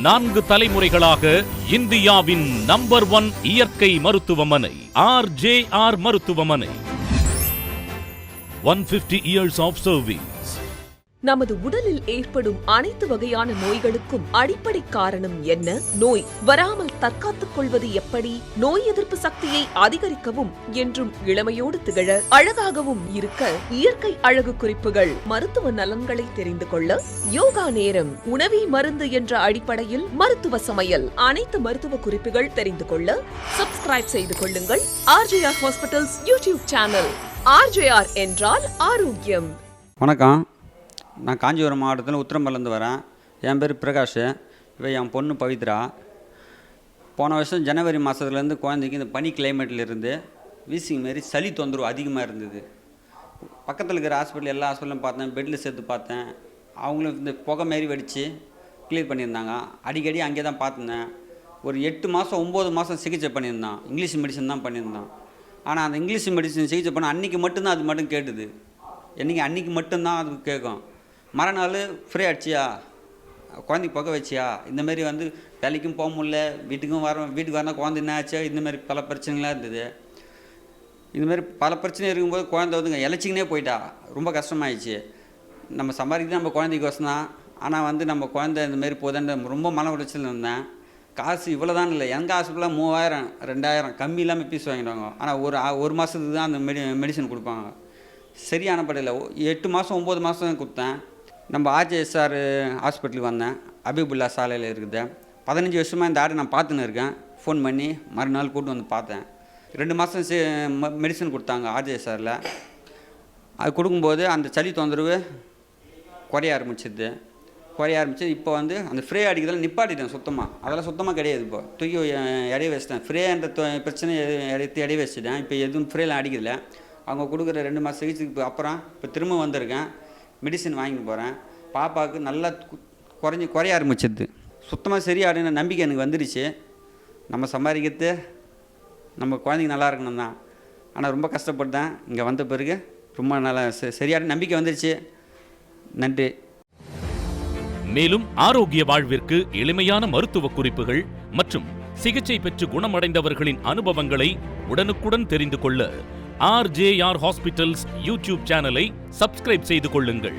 4 தலைமுறைகளாக இந்தியாவின் நம்பர் 1 இயற்கை மருத்துவமனை RJR மருத்துவமனை. 150 years of service. நமது உடலில் ஏற்படும் அனைத்து வகையான நோய்களுக்கும் அடிப்படை காரணம் என்ன? நோய் வராமல் தற்காத்துக் கொள்வது எப்படி? நோய் எதிர்ப்பு சக்தியை அதிகரிக்கவும் என்றும் இளமையோடு திகழ அழகாகவும் இருக்க இயற்கை அழகு குறிப்புகள், மருத்துவ நலன்களை தெரிந்து கொள்ள யோகா நேரம், உணவே மருந்து என்ற அடிப்படையில் மருத்துவ சமையல், அனைத்து மருத்துவ குறிப்புகள் தெரிந்து கொள்ள சப்ஸ்கிரைப் செய்து கொள்ளுங்கள் RJR Hospitals YouTube channel. RJR என்றால் ஆரோக்கியம். வணக்கம், நான் காஞ்சிபுரம் மாவட்டத்தில் உத்திரம்பலேருந்து வரேன். என் பேர் பிரகாஷ், இவ என் பொண்ணு பவித்ரா. போன வருஷம் ஜனவரி மாதத்துலேருந்து குழந்தைக்கு இந்த பனி கிளைமேட்டில் இருந்து வீசிங் மாரி சளி தொந்தரவு அதிகமாக இருந்தது. பக்கத்தில் இருக்கிற ஹாஸ்பிட்டல் எல்லா ஹாஸ்பிட்டலும் பார்த்தேன், பெட்டில் சேர்த்து பார்த்தேன். அவங்களும் இந்த புகை மாரி வெடித்து கிளியர் பண்ணியிருந்தாங்க. அடிக்கடி அங்கே தான் பார்த்துருந்தேன். ஒரு 8 மாதம் 9 மாதம் சிகிச்சை பண்ணியிருந்தான். இங்கிலீஷ் மெடிசன் தான் பண்ணியிருந்தான். ஆனால் அந்த இங்கிலீஷ் மெடிசன் சிகிச்சை பண்ண அன்றைக்கி மட்டும்தான் அது மட்டும் கேட்டுது. அன்றைக்கி மட்டும்தான் அது கேட்கும். மறுநாள் ஃப்ரீ ஆகிடுச்சியா, குழந்தைக்கு புகை வச்சியா, இந்தமாரி வந்து வேலைக்கும் போக முடியல, வீட்டுக்கு வரணும், குழந்தை என்ன ஆச்சா, இந்தமாரி பல பிரச்சனைகளாக இருந்தது. இதுமாரி பல பிரச்சனை இருக்கும்போது குழந்தை வந்து இலச்சிங்கனே போயிட்டா. ரொம்ப கஷ்டமாயிடுச்சு. நம்ம சம்பாதிக்கிறது நம்ம குழந்தைக்கு வசம் தான். ஆனால் வந்து நம்ம குழந்தை இந்தமாரி போதுன்னு ரொம்ப மன உளைச்சல் இருந்தேன். காசு இவ்வளோ தான் இல்லை, எங்கள் ஹாஸ்பிட்டலில் 3000 2000 கம்மி இல்லாமல் பீஸ் வாங்கிடுவாங்க. ஆனால் ஒரு மாதத்துக்கு தான் அந்த மெடிசன் கொடுப்பாங்க. சரியான படையில் 8 மாதம் 9 மாதம் கொடுத்தேன். நம்ம RJR ஹாஸ்பிட்டலுக்கு வந்தேன், அபிபுல்லா சாலையில் இருக்குது. 15 வருஷமாக இந்த ஆடை நான் பார்த்துன்னு இருக்கேன். ஃபோன் பண்ணி மறுநாள் கூட்டு வந்து பார்த்தேன். 2 மாதம் மெடிசன் கொடுத்தாங்க RJRல. அது கொடுக்கும்போது அந்த சளி தொந்தரவு குறைய ஆரம்பிச்சிது. இப்போ வந்து அந்த ஃப்ரே அடிக்கிறதெல்லாம் நிப்பாட்டிட்டேன் சுத்தமாக. அதெல்லாம் சுத்தமாக கிடையாது. இப்போ தூக்கி இடைய வச்சிட்டேன். ஃப்ரேன்ற பிரச்சனை இடைய வச்சுட்டேன். இப்போ எதுவும் ஃப்ரேலாம் அடிக்கிறதில்ல. அவங்க கொடுக்குற 2 மாதம் சிகிச்சைக்கு அப்புறம் இப்போ திரும்ப வந்திருக்கேன். மெடிசன் வாங்கிட்டு போகிறேன். பாப்பாவுக்கு நல்லா குறைய ஆரம்பிச்சிது. சுத்தமாக சரியாடுன நம்பிக்கை எனக்கு வந்துடுச்சு. நம்ம சம்பாதிக்கிறது நம்ம குழந்தைங்க நல்லா இருக்கணும் தான். ஆனால் ரொம்ப கஷ்டப்பட்டேன். இங்கே வந்த பிறகு ரொம்ப நல்லா சரியான நம்பிக்கை வந்துடுச்சு. நன்றி. மேலும் ஆரோக்கிய வாழ்விற்கு எளிமையான மருத்துவ குறிப்புகள் மற்றும் சிகிச்சை பெற்று குணமடைந்தவர்களின் அனுபவங்களை உடனுக்குடன் தெரிந்து கொள்ள RJR Hospitals YouTube சேனலை சப்ஸ்கிரைப் செய்து கொள்ளுங்கள்.